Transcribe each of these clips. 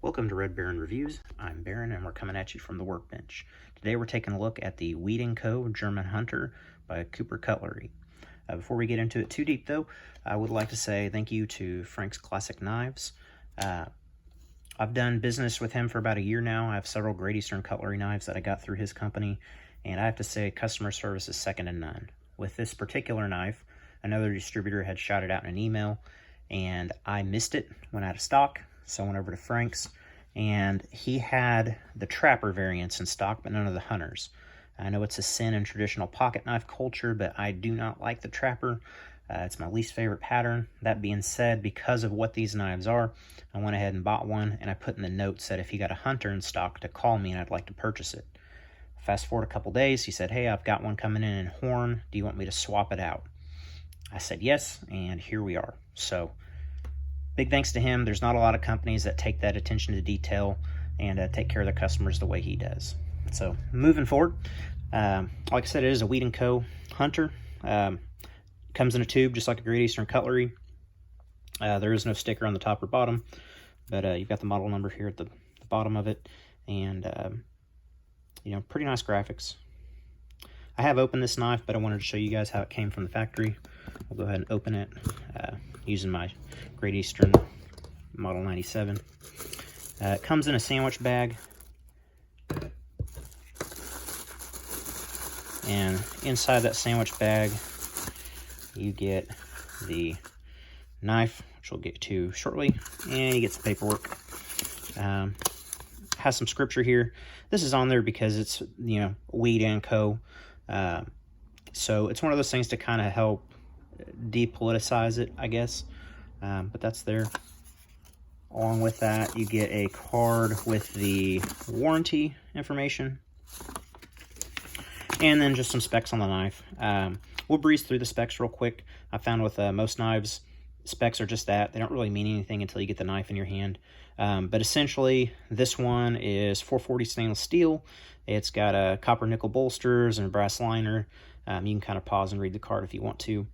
Welcome to Red Barron Reviews. I'm Barron and we're coming at you from the workbench. Today we're taking a look at the Weed Co German Hunter by Cooper Cutlery. Before we get into it too deep though, I would like to say thank you to Frank's Classic Knives. I've done business with him for about a year now. I have several Great Eastern cutlery knives that I got through his company, and I have to say customer service is second to none. With this particular knife, another distributor had shot it out in an email, and I missed it when out of stock. So I went over to Frank's, and he had the Trapper variants in stock, but none of the Hunters. I know it's a sin in traditional pocket knife culture, but I do not like the Trapper. It's my least favorite pattern. That being said, because of what these knives are, I went ahead and bought one, and I put in the notes that if he got a Hunter in stock to call me and I'd like to purchase it. Fast forward a couple days, he said, "Hey, I've got one coming in horn. Do you want me to swap it out?" I said yes, and here we are. So big thanks to him. There's not a lot of companies that take that attention to detail and take care of their customers the way he does. So moving forward, like I said, it is a Weed Co Hunter. Comes in a tube just like a Great Eastern Cutlery. There is no sticker on the top or bottom, but you've got the model number here at the bottom of it, and you know, pretty nice graphics. I have opened this knife, but I wanted to show you guys how it came from the factory. I'll go ahead and open it using my Great Eastern Model 97. It comes in a sandwich bag, and inside that sandwich bag you get the knife, which we'll get to shortly, and you get some paperwork. Has some scripture here. This is on there because it's, you know, Weed Co. So it's one of those things to kind of help depoliticize it, I guess. But that's there. Along with that, you get a card with the warranty information, and then just some specs on the knife. We'll breeze through the specs real quick. I found with most knives, specs are just that. They don't really mean anything until you get the knife in your hand. But essentially, this one is 440 stainless steel. It's got copper nickel bolsters and a brass liner. You can kind of pause and read the card if you want to.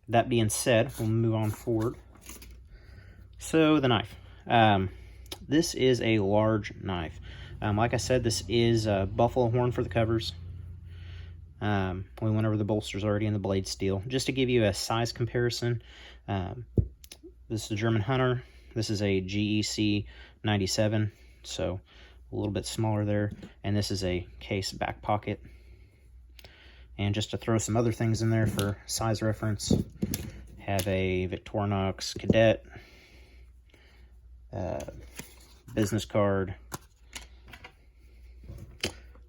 That being said, we'll move on forward. So the knife. This is a large knife. Like I said, this is buffalo horn for the covers. We went over the bolsters already and the blade steel. Just to give you a size comparison, this is a German Hunter. This is a GEC 97, so a little bit smaller there. And this is a case back pocket. And just to throw some other things in there for size reference, have a Victorinox Cadet, business card,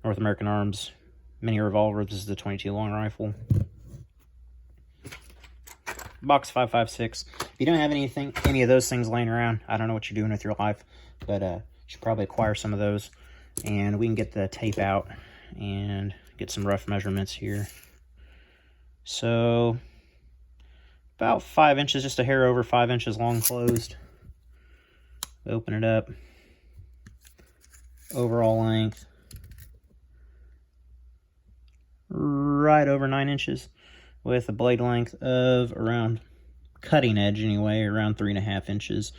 North American Arms mini revolver. This is the 22 long rifle. Box 556. If you don't have any of those things laying around, I don't know what you're doing with your life, but you should probably acquire some of those. And we can get the tape out and get some rough measurements here. So about 5 inches, just a hair over 5 inches long closed. Open it up. Overall length right over 9 inches, with a blade length of around, cutting edge anyway, around 3.5 inches.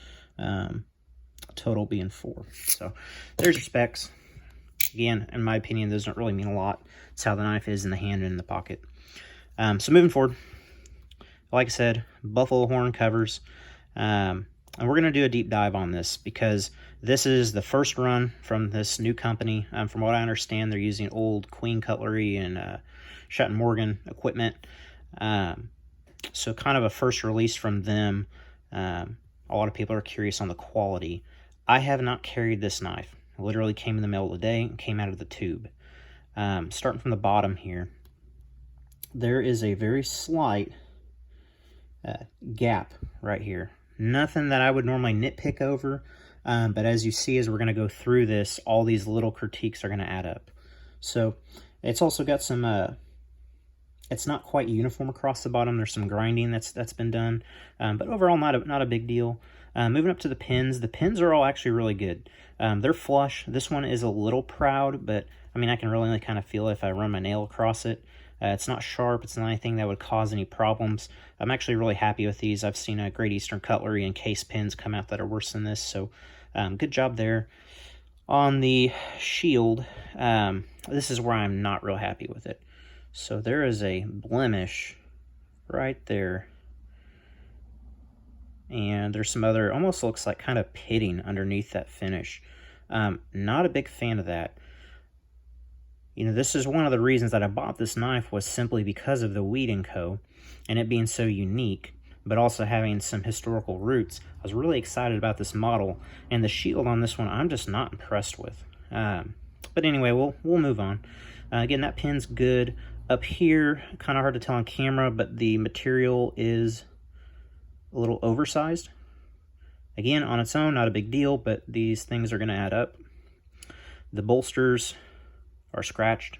Total being 4. So there's your specs. Again, in my opinion, those don't really mean a lot. It's how the knife is in the hand and in the pocket. So moving forward, like I said, buffalo horn covers. And we're going to do a deep dive on this because this is the first run from this new company. From what I understand, they're using old Queen cutlery and Shutt & Morgan equipment. So kind of a first release from them. A lot of people are curious on the quality. I have not carried this knife. It literally came in the mail today and came out of the tube. Starting from the bottom here, there is a very slight gap right here. Nothing that I would normally nitpick over, but as you see, as we're going to go through this, all these little critiques are going to add up. So it's also got some, it's not quite uniform across the bottom. There's some grinding that's been done, but overall not a big deal. Moving up to the pins are all actually really good. They're flush. This one is a little proud, but I mean, I can really kind of feel it if I run my nail across it. It's not sharp. It's not anything that would cause any problems. I'm actually really happy with these. I've seen a Great Eastern Cutlery and case pins come out that are worse than this, so good job there. On the shield, this is where I'm not real happy with it. So there is a blemish right there. And there's some other, almost looks like kind of pitting underneath that finish. Not a big fan of that. You know, this is one of the reasons that I bought this knife, was simply because of the Weed Co. and it being so unique, but also having some historical roots. I was really excited about this model, and the shield on this one I'm just not impressed with. But anyway, we'll move on. Again, that pin's good. Up here, kind of hard to tell on camera, but the material is a little oversized. Again, on its own, not a big deal, but these things are going to add up. The bolsters are scratched.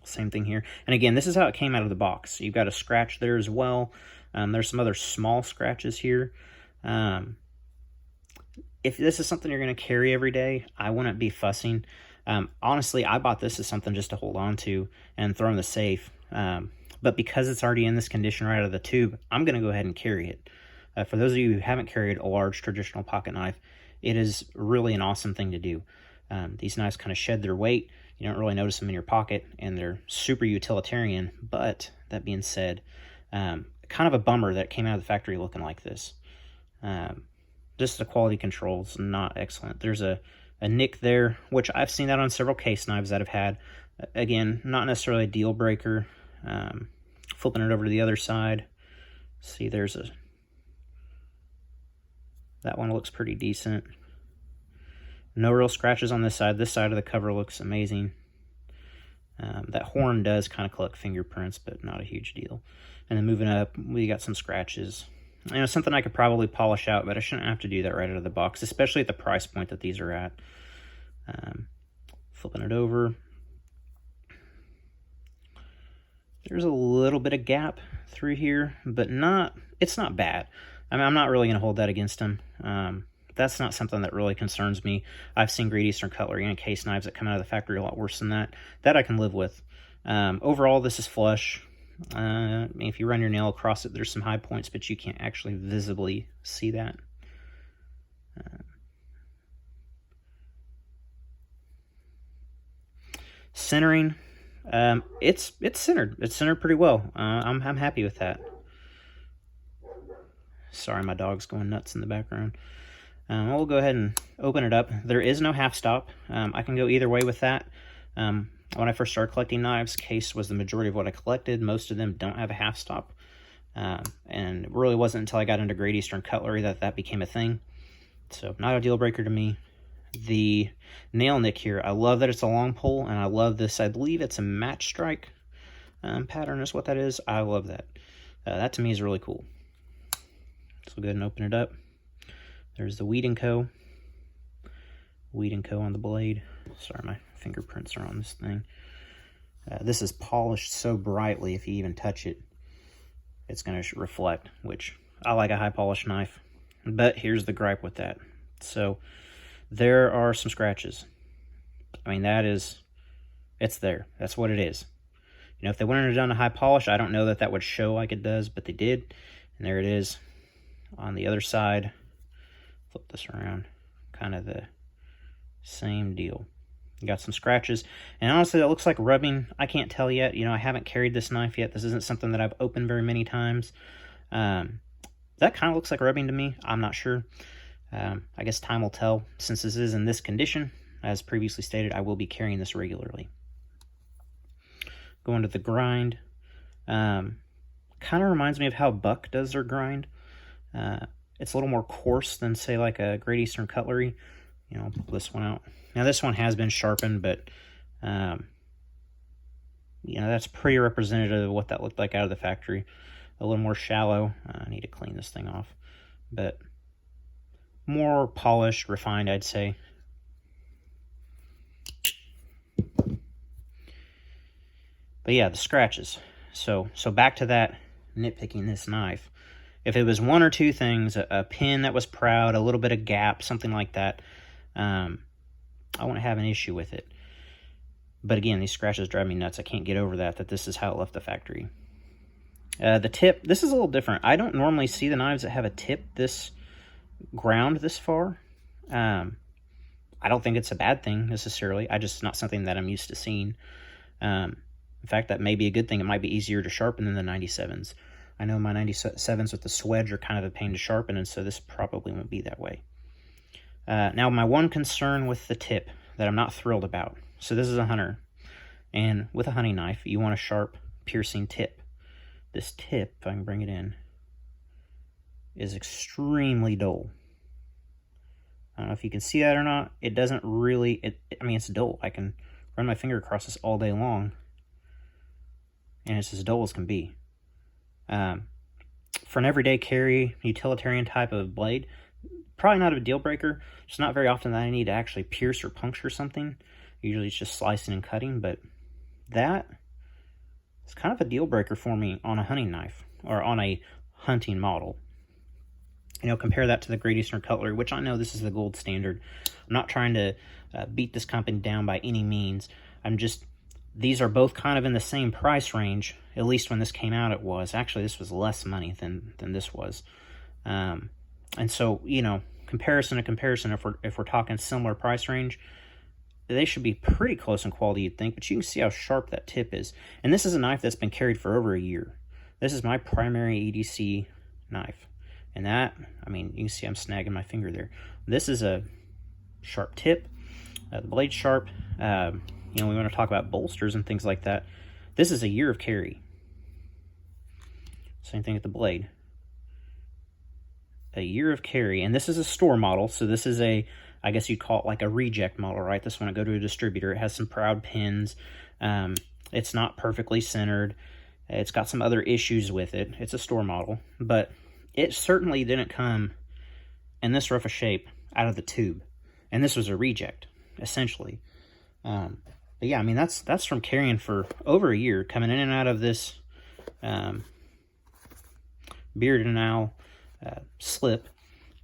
Same thing here. And again, this is how it came out of the box. You've got a scratch there as well. There's some other small scratches here. If this is something you're going to carry every day, I wouldn't be fussing. Honestly, I bought this as something just to hold on to and throw in the safe. But because it's already in this condition right out of the tube, I'm going to go ahead and carry it. For those of you who haven't carried a large traditional pocket knife, it is really an awesome thing to do. These knives kind of shed their weight. You don't really notice them in your pocket, and they're super utilitarian. But that being said, kind of a bummer that it came out of the factory looking like this. Just the quality control is not excellent. There's a nick there, which I've seen that on several case knives that I've had. Again, not necessarily a deal breaker. Flipping it over to the other side, see there's that one looks pretty decent. No real scratches on this side. This side of the cover looks amazing. That horn does kind of collect fingerprints, but not a huge deal. And then moving up, we got some scratches. You know, something I could probably polish out, but I shouldn't have to do that right out of the box, especially at the price point that these are at. Flipping it over. There's a little bit of gap through here, but it's not bad. I mean, I'm not really going to hold that against him. That's not something that really concerns me. I've seen Great Eastern Cutlery and case knives that come out of the factory a lot worse than that. That I can live with. Overall, this is flush. I mean, if you run your nail across it, there's some high points, but you can't actually visibly see that. Centering. It's centered. It's centered pretty well. I'm happy with that. Sorry, my dog's going nuts in the background. We'll go ahead and open it up. There is no half stop. I can go either way with that. When I first started collecting knives, case was the majority of what I collected. Most of them don't have a half stop. And it really wasn't until I got into Great Eastern Cutlery that became a thing. So not a deal breaker to me. The nail nick here, I love that it's a long pole, and I love this. I believe it's a match strike pattern is what that is. I love that. That to me is really cool. So we'll go ahead and open it up. There's the Weed Co. Weed Co on the blade. Sorry, my fingerprints are on this thing. This is polished so brightly, if you even touch it, it's going to reflect, which I like a high polish knife. But here's the gripe with that. So there are some scratches. I mean, it's there. That's what it is. You know, if they wouldn't have done a high polish, I don't know that would show like it does, but they did. And there it is on the other side. Flip this around. Kind of the same deal. You got some scratches. And honestly, that looks like rubbing. I can't tell yet. You know, I haven't carried this knife yet. This isn't something that I've opened very many times. That kind of looks like rubbing to me. I'm not sure. I guess time will tell. Since this is in this condition, as previously stated, I will be carrying this regularly. Going to the grind. Kind of reminds me of how Buck does their grind. It's a little more coarse than, say, like a Great Eastern Cutlery. You know, I'll pull this one out. Now, this one has been sharpened, but, you know, that's pretty representative of what that looked like out of the factory. A little more shallow. I need to clean this thing off. But more polished, refined, I'd say. But yeah, the scratches. So back to that nitpicking this knife. If it was one or two things, a pin that was proud, a little bit of gap, something like that, I wouldn't have an issue with it. But again, these scratches drive me nuts. I can't get over that this is how it left the factory. The tip, this is a little different. I don't normally see the knives that have a tip this ground this far. I don't think it's a bad thing necessarily. Just not something that I'm used to seeing. In fact, that may be a good thing. It might be easier to sharpen than the 97s. I know my 97s with the swedge are kind of a pain to sharpen, and so this probably won't be that way. Now, my one concern with the tip that I'm not thrilled about. So this is a hunter, and with a hunting knife, you want a sharp, piercing tip. This tip, if I can bring it in, is extremely dull. I don't know if you can see that or not. It doesn't really, I mean, it's dull. I can run my finger across this all day long, and it's as dull as can be. For an everyday carry, utilitarian type of blade, probably not a deal breaker. It's not very often that I need to actually pierce or puncture something. Usually it's just slicing and cutting, but that is kind of a deal breaker for me on a hunting knife or on a hunting model. You know, compare that to the Great Eastern Cutlery, which I know this is the gold standard. I'm not trying to beat this company down by any means. These are both kind of in the same price range. At least when this came out, it was. Actually, this was less money than this was. And so, you know, comparison to comparison, if we're talking similar price range, they should be pretty close in quality, you'd think. But you can see how sharp that tip is. And this is a knife that's been carried for over a year. This is my primary EDC knife. And that, I mean, you can see I'm snagging my finger there. This is a sharp tip. The blade's sharp. You know, we want to talk about bolsters and things like that. This is a year of carry. Same thing with the blade. A year of carry. And this is a store model. So this is I guess you'd call it like a reject model, right? This one would go to a distributor. It has some proud pins. It's not perfectly centered. It's got some other issues with it. It's a store model. But it certainly didn't come in this rough a shape out of the tube. And this was a reject, essentially. But yeah, I mean, that's from carrying for over a year, coming in and out of this bearded and owl slip.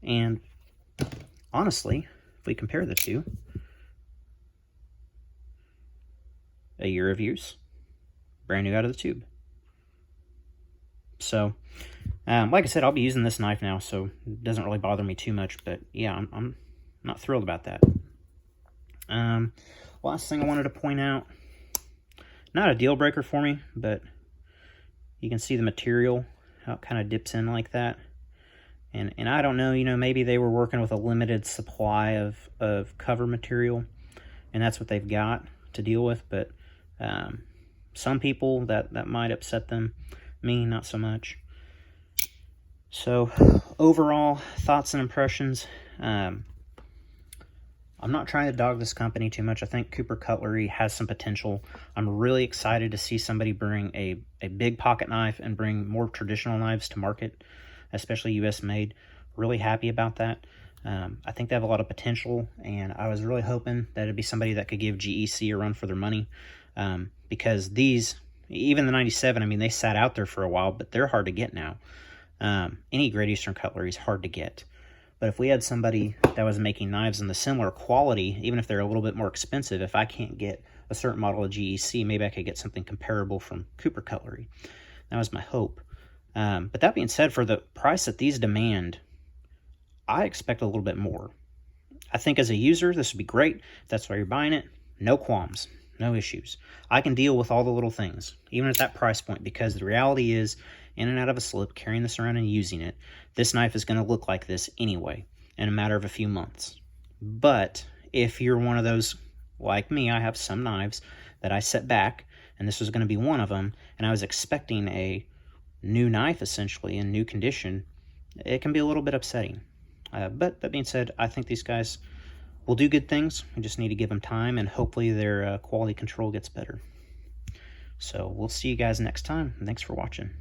And honestly, if we compare the two, a year of use, brand new out of the tube. So, like I said, I'll be using this knife now, so it doesn't really bother me too much. But yeah, I'm not thrilled about that. Last thing I wanted to point out, not a deal breaker for me, but you can see the material, how it kind of dips in like that. And I don't know, you know, maybe they were working with a limited supply of cover material, and that's what they've got to deal with. But some people, that might upset them. Me, not so much. So, overall, thoughts and impressions. I'm not trying to dog this company too much. I think Cooper Cutlery has some potential. I'm really excited to see somebody bring a big pocket knife and bring more traditional knives to market, especially U.S. made. Really happy about that. I think they have a lot of potential, and I was really hoping that it'd be somebody that could give GEC a run for their money, because these, even the 97, I mean, they sat out there for a while, but they're hard to get now. Any Great Eastern Cutlery is hard to get. But if we had somebody that was making knives in the similar quality, even if they're a little bit more expensive, if I can't get a certain model of GEC, maybe I could get something comparable from Cooper Cutlery. That was my hope. But that being said, for the price that these demand, I expect a little bit more. I think as a user, this would be great. If that's why you're buying it, no qualms, no issues. I can deal with all the little things, even at that price point, because the reality is, in and out of a slip, carrying this around and using it, this knife is going to look like this anyway in a matter of a few months. But if you're one of those, like me, I have some knives that I set back, and this was going to be one of them, and I was expecting a new knife, essentially, in new condition, it can be a little bit upsetting. But that being said, I think these guys will do good things. We just need to give them time, and hopefully their quality control gets better. So we'll see you guys next time. Thanks for watching.